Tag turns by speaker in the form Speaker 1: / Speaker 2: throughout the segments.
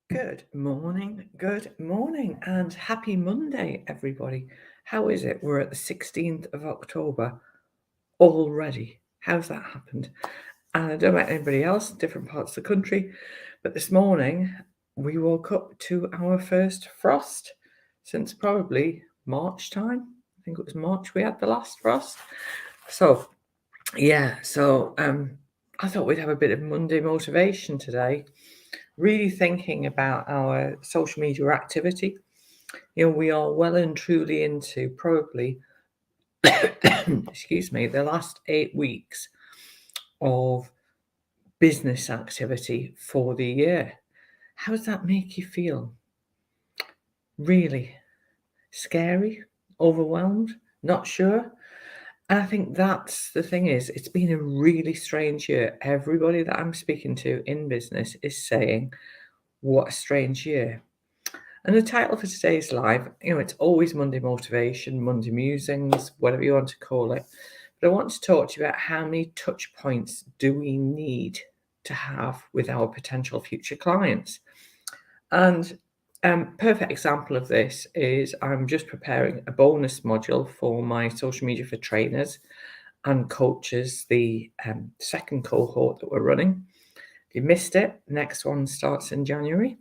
Speaker 1: Good morning, and happy Monday, everybody. How is it? We're at the 16th of October already. How's that happened? And I don't know about anybody else in different parts of the country, but this morning we woke up to our first frost since probably March time. I think it was March we had the last frost. So, I thought we'd have a bit of Monday motivation today, really thinking about our social media activity. We are well and truly into probably, excuse me, the last 8 weeks of business activity for the year. How does that make you feel? Really scary, overwhelmed, not sure? And I think that's the thing is, it's been a really strange year. Everybody that I'm speaking to in business is saying, what a strange year. And the title for today's live, it's always Monday Motivation, Monday Musings, whatever you want to call it. But I want to talk to you about how many touch points do we need to have with our potential future clients. And perfect example of this is I'm just preparing a bonus module for my social media for trainers and coaches, the second cohort that we're running. If you missed it, next one starts in January.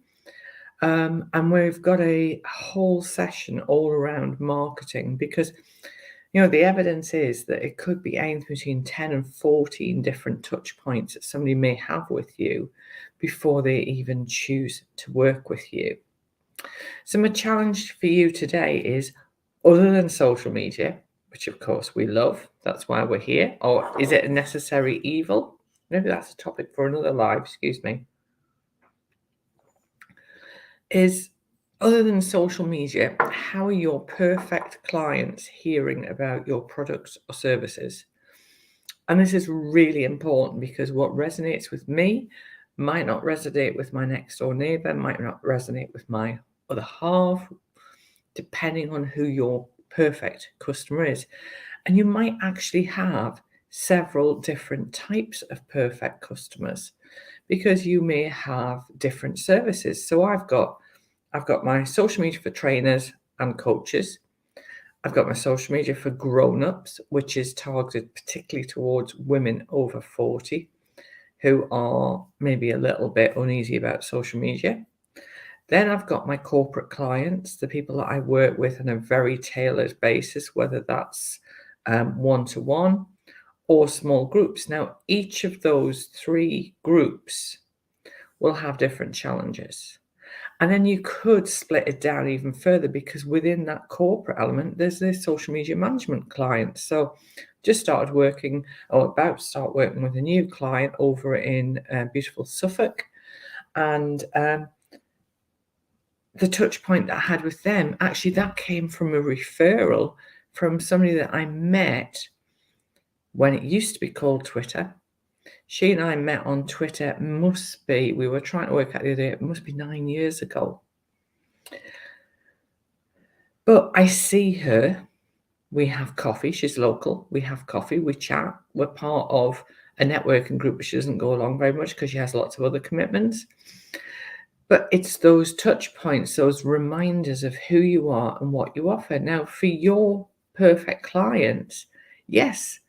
Speaker 1: And we've got a whole session all around marketing because, the evidence is that it could be aimed between 10 and 14 different touch points that somebody may have with you before they even choose to work with you. So my challenge for you today is, other than social media, which of course we love, that's why we're here, or is it a necessary evil? Maybe that's a topic for another live, excuse me. Is, other than social media, how are your perfect clients hearing about your products or services? And this is really important because what resonates with me might not resonate with my next door neighbor, might not resonate with my other half, depending on who your perfect customer is. And you might actually have several different types of perfect customers because you may have different services. So I've got my social media for trainers and coaches. I've got my social media for grown-ups, which is targeted particularly towards women over 40 who are maybe a little bit uneasy about social media. Then I've got my corporate clients, the people that I work with on a very tailored basis, whether that's one-to-one or small groups. Now, each of those three groups will have different challenges. And then you could split it down even further because within that corporate element, there's the social media management clients. So just started working or about to start working with a new client over in beautiful Suffolk. And the touch point that I had with them, actually that came from a referral from somebody that I met when it used to be called Twitter. She and I met on Twitter, we were trying to work out the other day, it must be 9 years ago. But I see her, we have coffee, she's local, we have coffee, we chat, we're part of a networking group, but she doesn't go along very much because she has lots of other commitments. But it's those touch points, those reminders of who you are and what you offer. Now, for your perfect clients, yes,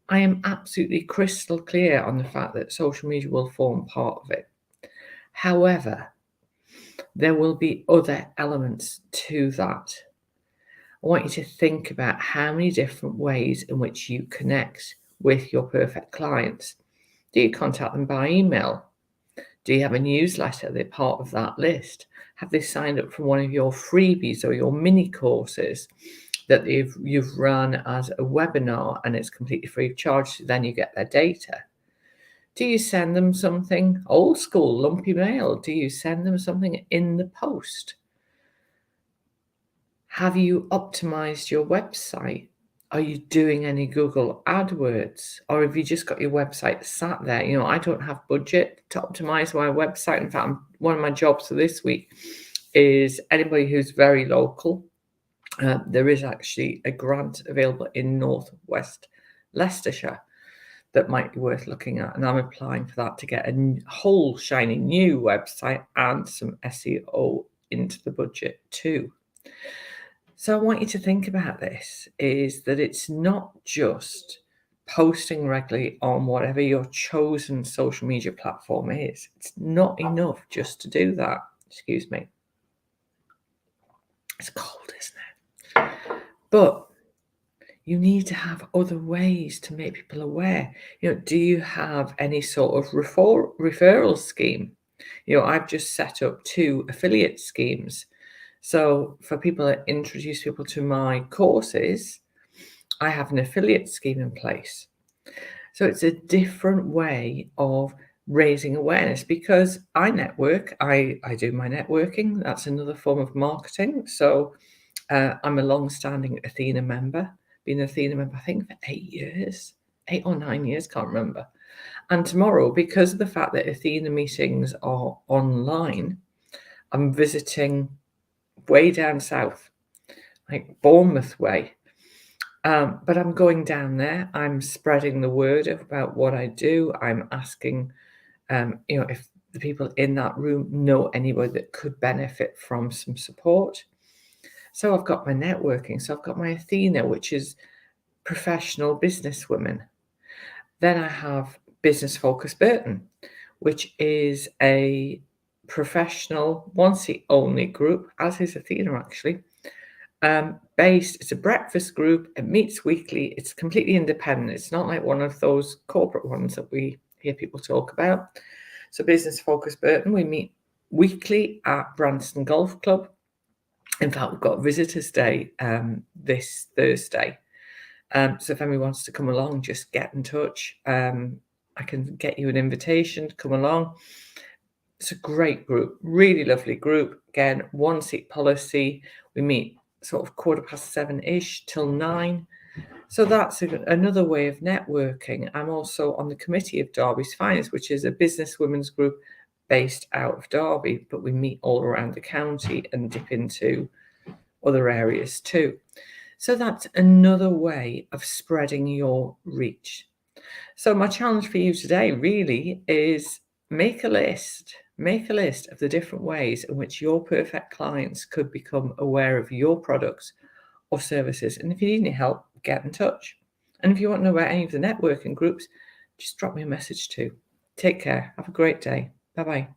Speaker 1: I am absolutely crystal clear on the fact that social media will form part of it. However, there will be other elements to that. I want you to think about how many different ways in which you connect with your perfect clients. Do you contact them by email? Do you have a newsletter? They're part of that list. Have they signed up for one of your freebies or your mini courses that you've run as a webinar and it's completely free of charge, so then you get their data? Do you send them something old school, lumpy mail? Do you send them something in the post? Have you optimized your website? Are you doing any Google AdWords? Or have you just got your website sat there? I don't have budget to optimize my website. In fact, one of my jobs for this week is anybody who's very local. There is actually a grant available in Northwest Leicestershire that might be worth looking at. And I'm applying for that to get a whole shiny new website and some SEO into the budget too. So I want you to think about this, is that it's not just posting regularly on whatever your chosen social media platform is. It's not enough just to do that. Excuse me. It's cold, isn't it? But you need to have other ways to make people aware. Do you have any sort of referral scheme? I've just set up 2 affiliate schemes. So for people that introduce people to my courses, I have an affiliate scheme in place. So it's a different way of raising awareness, because I network, I do my networking. That's another form of marketing. So I'm a long-standing Athena member. Been an Athena member, I think, for 8 years, 8 or 9 years, can't remember. And tomorrow, because of the fact that Athena meetings are online, I'm visiting way down south, like Bournemouth way. But I'm going down there. I'm spreading the word about what I do. I'm asking, if the people in that room know anybody that could benefit from some support. So I've got my networking. So I've got my Athena, which is professional business women. Then I have Business Focus Burton, which is a professional one-seat only group, as is Athena actually. It's a breakfast group. It meets weekly. It's completely independent. It's not like one of those corporate ones that we hear people talk about. So Business Focus Burton, we meet weekly at Branston Golf Club. In fact, we've got Visitors Day this Thursday. So if anyone wants to come along, just get in touch. I can get you an invitation to come along. It's a great group, really lovely group. Again, one-seat policy. We meet sort of 7:15-ish till 9. So that's another way of networking. I'm also on the committee of Derby's Finest, which is a business women's group based out of Derby, but we meet all around the county and dip into other areas too. So that's another way of spreading your reach. So my challenge for you today really is make a list of the different ways in which your perfect clients could become aware of your products or services. And if you need any help, get in touch. And if you want to know about any of the networking groups, just drop me a message too. Take care. Have a great day. Bye-bye.